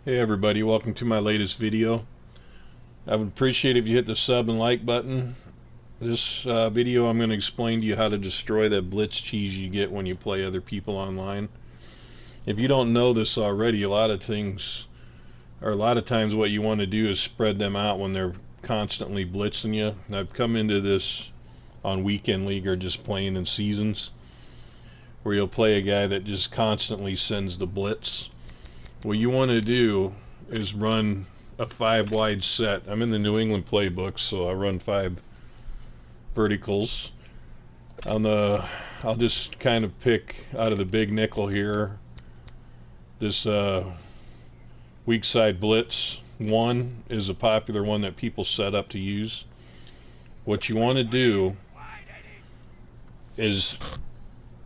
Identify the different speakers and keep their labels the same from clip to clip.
Speaker 1: Hey everybody, welcome to my latest video. I would appreciate if you hit the sub and like button. This video I'm going to explain to you how to destroy that blitz cheese you get when you play other people online. If you don't know this already, a lot of times what you want to do is spread them out when they're constantly blitzing you. I've come into this on weekend league or just playing in seasons where you'll play a guy that just constantly sends the blitz. What you want to do is run a 5 wide set. I'm in the New England playbook, so I run 5 verticals. I'll just kind of pick out of the big nickel here. This weak side blitz 1 is a popular one that people set up to use. What you want to do is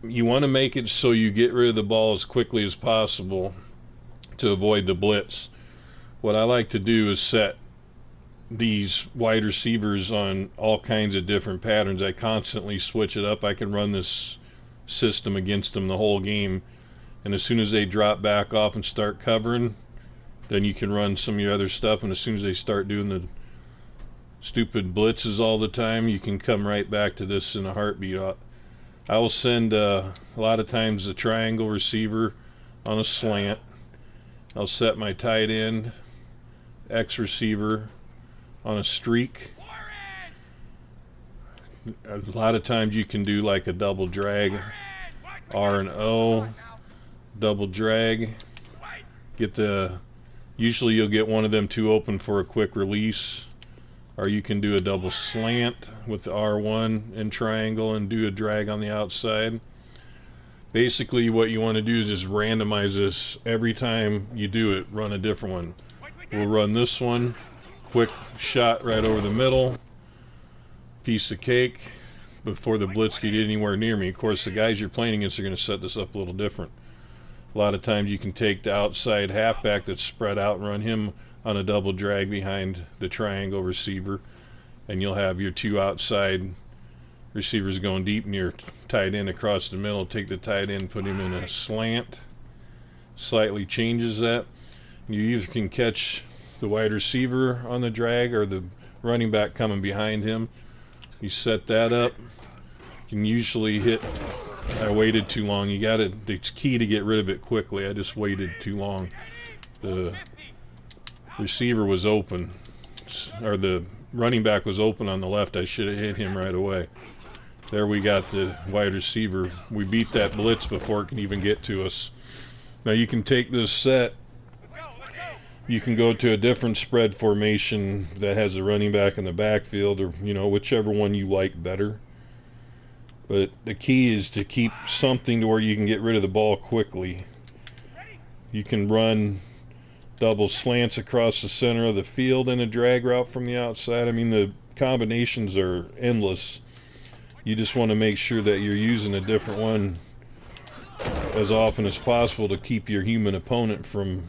Speaker 1: you want to make it so you get rid of the ball as quickly as possible to avoid the blitz. What I like to do is set these wide receivers on all kinds of different patterns. I constantly switch it up. I can run this system against them the whole game, and as soon as they drop back off and start covering, then you can run some of your other stuff, and as soon as they start doing the stupid blitzes all the time, you can come right back to this in a heartbeat. I will send a lot of times the triangle receiver on a slant. I'll set my tight end X receiver on a streak. A lot of times you can do like a double drag, R and O, double drag. Usually you'll get one of them two open for a quick release, or you can do a double slant with the R1 and triangle and do a drag on the outside. Basically what you want to do is just randomize this. Every time you do it, run a different one. We'll run this one, quick shot right over the middle, piece of cake, before the blitz can get anywhere near me. Of course, the guys you're playing against are going to set this up a little different. A lot of times you can take the outside halfback that's spread out and run him on a double drag behind the triangle receiver, and you'll have your two outside receivers going deep near tight end across the middle. Take the tight end, put him in a slant, slightly changes that. You either can catch the wide receiver on the drag or the running back coming behind him. You set that up. You can usually hit. I waited too long. It's key to get rid of it quickly. I just waited too long. The receiver was open, or the running back was open on the left. I should have hit him right away. There we got the wide receiver. We beat that blitz before it can even get to us. Now you can take this set. You can go to a different spread formation that has a running back in the backfield, or whichever one you like better. But the key is to keep something to where you can get rid of the ball quickly. You can run double slants across the center of the field in a drag route from the outside. I mean, the combinations are endless. You just want to make sure that you're using a different one as often as possible to keep your human opponent from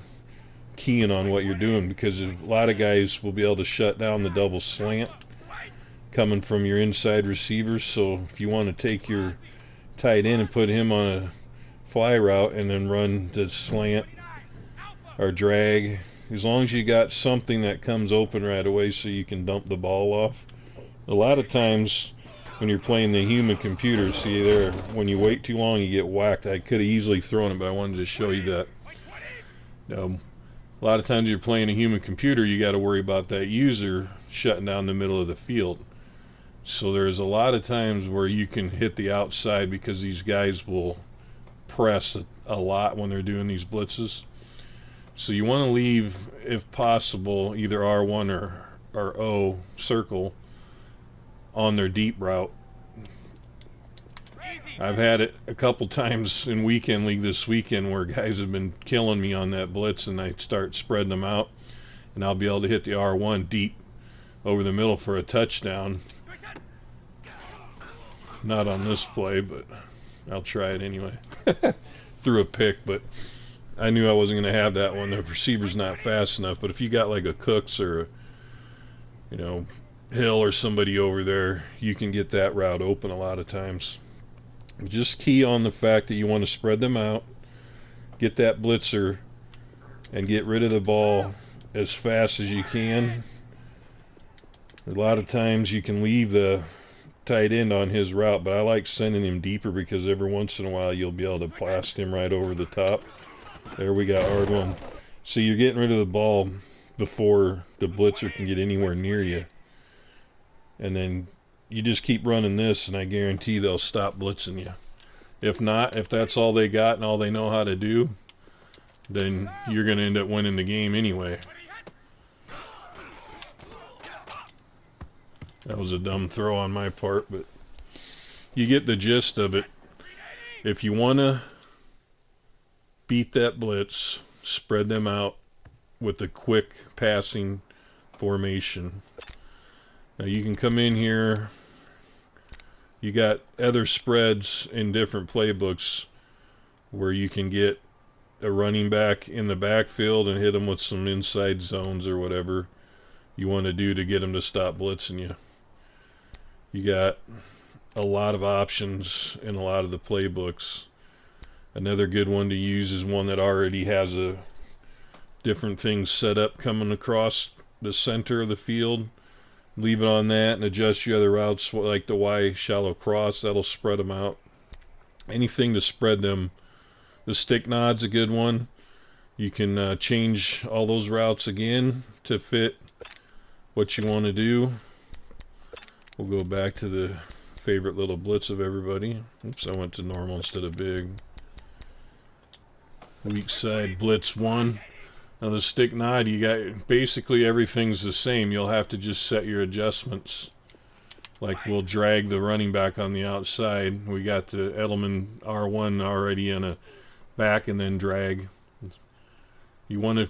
Speaker 1: keying on what you're doing, because a lot of guys will be able to shut down the double slant coming from your inside receivers. So if you want to take your tight end and put him on a fly route and then run the slant or drag, as long as you got something that comes open right away so you can dump the ball off. A lot of times when you're playing the human computer, see there, when you wait too long you get whacked. I could have easily thrown it, but I wanted to show you that. A lot of times you're playing a human computer, you got to worry about that user shutting down the middle of the field. So there's a lot of times where you can hit the outside because these guys will press a lot when they're doing these blitzes. So you want to leave, if possible, either R1 or O circle on their deep route. I've had it a couple times in weekend league this weekend where guys have been killing me on that blitz, and I start spreading them out, and I'll be able to hit the R1 deep over the middle for a touchdown. Not on this play, but I'll try it anyway. Threw a pick, but I knew I wasn't going to have that one. The receiver's not fast enough. But if you got like a Cooks or a, Hill or somebody over there, you can get that route open a lot of times. Just key on the fact that you want to spread them out, get that blitzer and get rid of the ball as fast as you can. A lot of times you can leave the tight end on his route, but I like sending him deeper because every once in a while you'll be able to blast him right over the top. There we got R1. So you're getting rid of the ball before the blitzer can get anywhere near you. And then you just keep running this, and I guarantee they'll stop blitzing you. If not, if that's all they got and all they know how to do, then you're going to end up winning the game anyway. That was a dumb throw on my part, but you get the gist of it. If you want to beat that blitz, spread them out with a quick passing formation. Now you can come in here. You got other spreads in different playbooks where you can get a running back in the backfield and hit them with some inside zones or whatever you want to do to get them to stop blitzing you. You got a lot of options in a lot of the playbooks. Another good one to use is one that already has a different things set up coming across the center of the field. Leave it on that and adjust your other routes like the Y shallow cross. That'll spread them out. Anything to spread them. The stick nod's a good one. You can change all those routes again to fit what you want to do. We'll go back to the favorite little blitz of everybody. Oops, I went to normal instead of big. Weak side blitz 1. Now the stick nod, you got basically everything's the same. You'll have to just set your adjustments. Like we'll drag the running back on the outside. We got the Edelman R1 already in a back and then drag. You want to,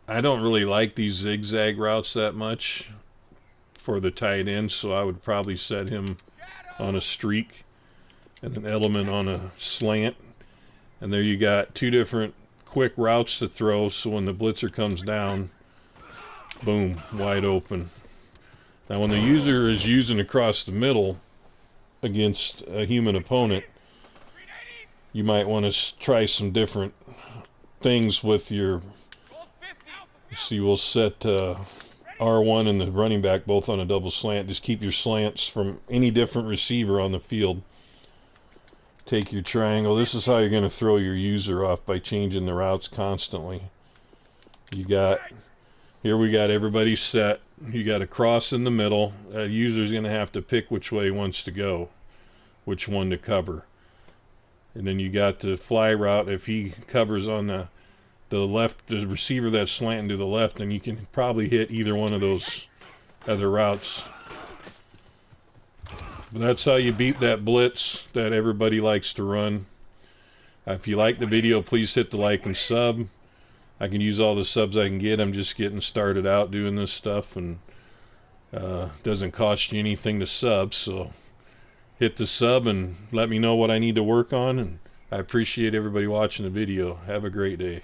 Speaker 1: I don't really like these zigzag routes that much for the tight end, so I would probably set him on a streak and an Edelman on a slant. And there you got two different quick routes to throw, so when the blitzer comes down, boom, wide open. Now when the user is using across the middle against a human opponent, you might want to try some different things with your, see, we'll set R1 and the running back both on a double slant. Just keep your slants from any different receiver on the field. Take your triangle. This is how you're going to throw your user off, by changing the routes constantly. You got, here we got everybody set. You got a cross in the middle. That user's going to have to pick which way he wants to go, which one to cover. And then you got the fly route. If he covers on the left, the receiver that's slanting to the left, then you can probably hit either one of those other routes. But that's how you beat that blitz that everybody likes to run. If you like the video, please hit the like and sub. I can use all the subs I can get. I'm just getting started out doing this stuff, and doesn't cost you anything to sub, so hit the sub and let me know what I need to work on, and I appreciate everybody watching the video. Have a great day.